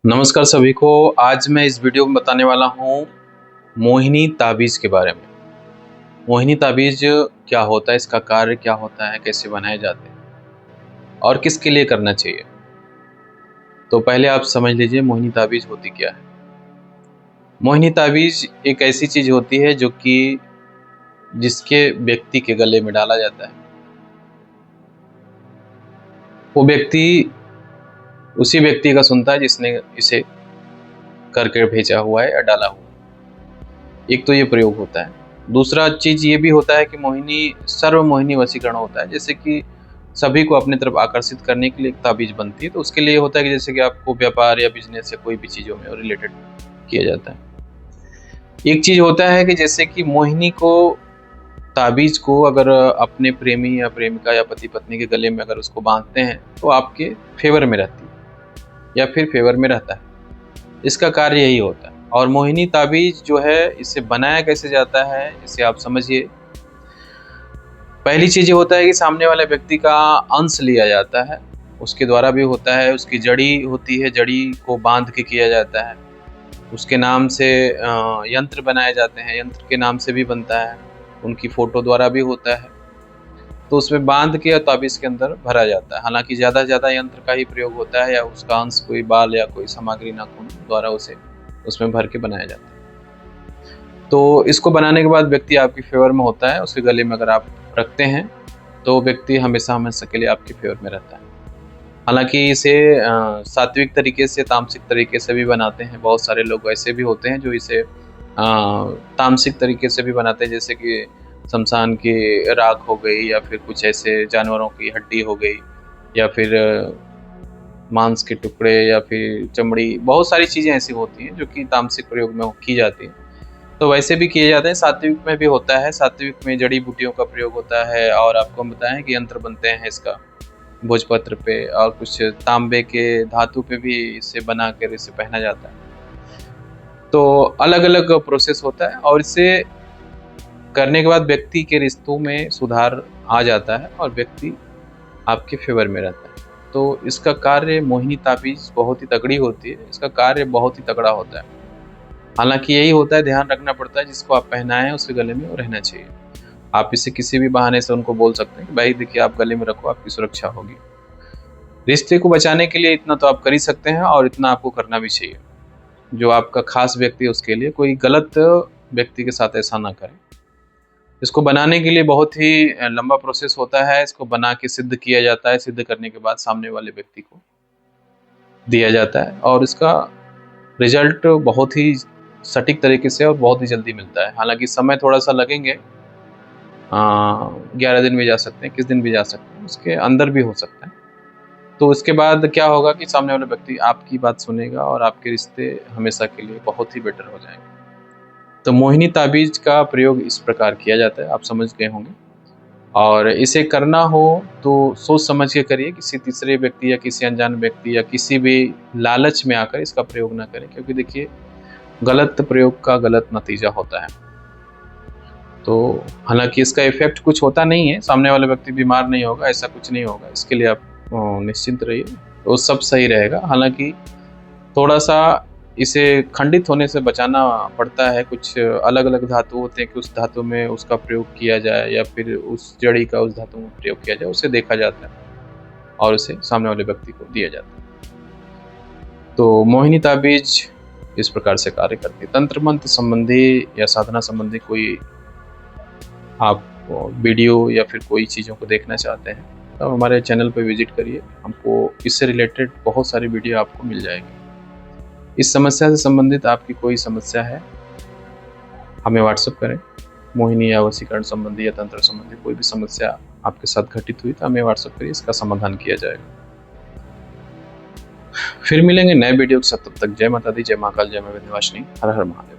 नमस्कार सभी को। आज मैं इस वीडियो में बताने वाला हूँ मोहिनी ताबीज़ के बारे में। मोहिनी ताबीज़ क्या होता है, इसका कार्य क्या होता है, कैसे बनाए जाते हैं और किसके लिए करना चाहिए। तो पहले आप समझ लीजिए मोहिनी ताबीज़ होती क्या है। मोहिनी ताबीज़ एक ऐसी चीज़ होती है जो कि जिसके व्यक्ति के गले में डाला जाता है। वो व्यक्ति उसी व्यक्ति का सुनता है जिसने इसे करके भेजा हुआ है या डाला हुआ है। एक तो ये प्रयोग होता है। दूसरा चीज़ ये भी होता है कि मोहिनी सर्व मोहिनी वशीकरण होता है, जैसे कि सभी को अपनी तरफ आकर्षित करने के लिए एक ताबीज़ बनती है। तो उसके लिए होता है कि जैसे कि आपको व्यापार या बिजनेस से कोई भी चीज़ों में रिलेटेड किया जाता है। एक चीज़ होता है कि जैसे कि मोहिनी को ताबीज़ को अगर अपने प्रेमी या प्रेमिका या पति पत्नी के गले में अगर उसको बांधते हैं तो आपके फेवर में रहती है या फिर फेवर में रहता है। इसका कार्य यही होता है। और मोहिनी ताबीज़ जो है, इसे बनाया कैसे जाता है इसे आप समझिए। पहली चीज़ ये होता है कि सामने वाले व्यक्ति का अंश लिया जाता है, उसके द्वारा भी होता है। उसकी जड़ी होती है, जड़ी को बांध के किया जाता है। उसके नाम से यंत्र बनाए जाते हैं, यंत्र के नाम से भी बनता है। उनकी फ़ोटो द्वारा भी होता है। तो उसमें बांध के ताबीज़ के अंदर भरा जाता है। हालांकि ज़्यादा से ज़्यादा यंत्र का ही प्रयोग होता है या उसका अंश कोई बाल या कोई सामग्री नाखून द्वारा उसे उसमें भर के बनाया जाता है। तो इसको बनाने के बाद व्यक्ति आपके फेवर में होता है। उसके गले में अगर आप रखते हैं तो व्यक्ति हमेशा हमेशा के लिए आपके फेवर में रहता है। हालांकि इसे सात्विक तरीके से, तामसिक तरीके से भी बनाते हैं। बहुत सारे लोग ऐसे भी होते हैं जो इसे तामसिक तरीके से भी बनाते हैं, जैसे कि शमशान की राख हो गई या फिर कुछ ऐसे जानवरों की हड्डी हो गई या फिर मांस के टुकड़े या फिर चमड़ी। बहुत सारी चीज़ें ऐसी होती हैं जो कि तामसिक प्रयोग में की जाती हैं। तो वैसे भी किए जाते हैं। सात्विक में भी होता है। सात्विक में जड़ी बूटियों का प्रयोग होता है और आपको हम बताएं कि यंत्र बनते हैं इसका भोजपत्र पे, और कुछ तांबे के धातु पे भी इसे बना कर इसे पहना जाता है। तो अलग अलग प्रोसेस होता है और इसे करने के बाद व्यक्ति के रिश्तों में सुधार आ जाता है और व्यक्ति आपके फेवर में रहता है। तो इसका कार्य, मोहिनी ताबीज़ बहुत ही तगड़ी होती है। इसका कार्य बहुत ही तगड़ा होता है। हालांकि यही होता है, ध्यान रखना पड़ता है जिसको आप पहनाएं उसके गले में वो रहना चाहिए। आप इसे किसी भी बहाने से उनको बोल सकते हैं कि भाई देखिए आप गले में रखो, आपकी सुरक्षा होगी। रिश्ते को बचाने के लिए इतना तो आप कर ही सकते हैं और इतना आपको करना भी चाहिए। जो आपका खास व्यक्ति है उसके लिए कोई गलत व्यक्ति के साथ ऐसा ना करें। इसको बनाने के लिए बहुत ही लंबा प्रोसेस होता है। इसको बना के सिद्ध किया जाता है। सिद्ध करने के बाद सामने वाले व्यक्ति को दिया जाता है और इसका रिजल्ट बहुत ही सटीक तरीके से और बहुत ही जल्दी मिलता है। हालांकि समय थोड़ा सा लगेंगे, 11 दिन भी जा सकते हैं, किस दिन भी जा सकते हैं, उसके अंदर भी हो सकता है। तो इसके बाद क्या होगा कि सामने वाला व्यक्ति आपकी बात सुनेगा और आपके रिश्ते हमेशा के लिए बहुत ही बेटर हो जाएंगे। तो मोहिनी ताबीज़ का प्रयोग इस प्रकार किया जाता है, आप समझ गए होंगे। और इसे करना हो तो सोच समझ के करिए। किसी तीसरे व्यक्ति या किसी अनजान व्यक्ति या किसी भी लालच में आकर इसका प्रयोग ना करें, क्योंकि देखिए गलत प्रयोग का गलत नतीजा होता है। तो हालांकि इसका इफेक्ट कुछ होता नहीं है, सामने वाला व्यक्ति बीमार नहीं होगा, ऐसा कुछ नहीं होगा। इसके लिए आप निश्चिंत रहिए, तो सब सही रहेगा। हालांकि थोड़ा सा इसे खंडित होने से बचाना पड़ता है। कुछ अलग अलग धातु होते हैं कि उस धातु में उसका प्रयोग किया जाए या फिर उस जड़ी का उस धातु में प्रयोग किया जाए, उसे देखा जाता है और उसे सामने वाले व्यक्ति को दिया जाता है। तो मोहिनी ताबीज़ इस प्रकार से कार्य करती है। तंत्र मंत्र संबंधी या साधना संबंधी कोई आप वीडियो या फिर कोई चीज़ों को देखना चाहते हैं तो हमारे चैनल पर विजिट करिए। हमको इससे रिलेटेड बहुत सारी वीडियो आपको मिल जाएगी। इस समस्या से संबंधित आपकी कोई समस्या है, हमें व्हाट्सएप करें। मोहिनी या वशीकरण संबंधी या तंत्र संबंधी कोई भी समस्या आपके साथ घटित हुई तो हमें व्हाट्सएप करिए, इसका समाधान किया जाएगा। फिर मिलेंगे नए वीडियो के साथ। तब तक जय माता दी, जय महाकाल, जय मां विंध्यवासिनी। हर हर महादेव।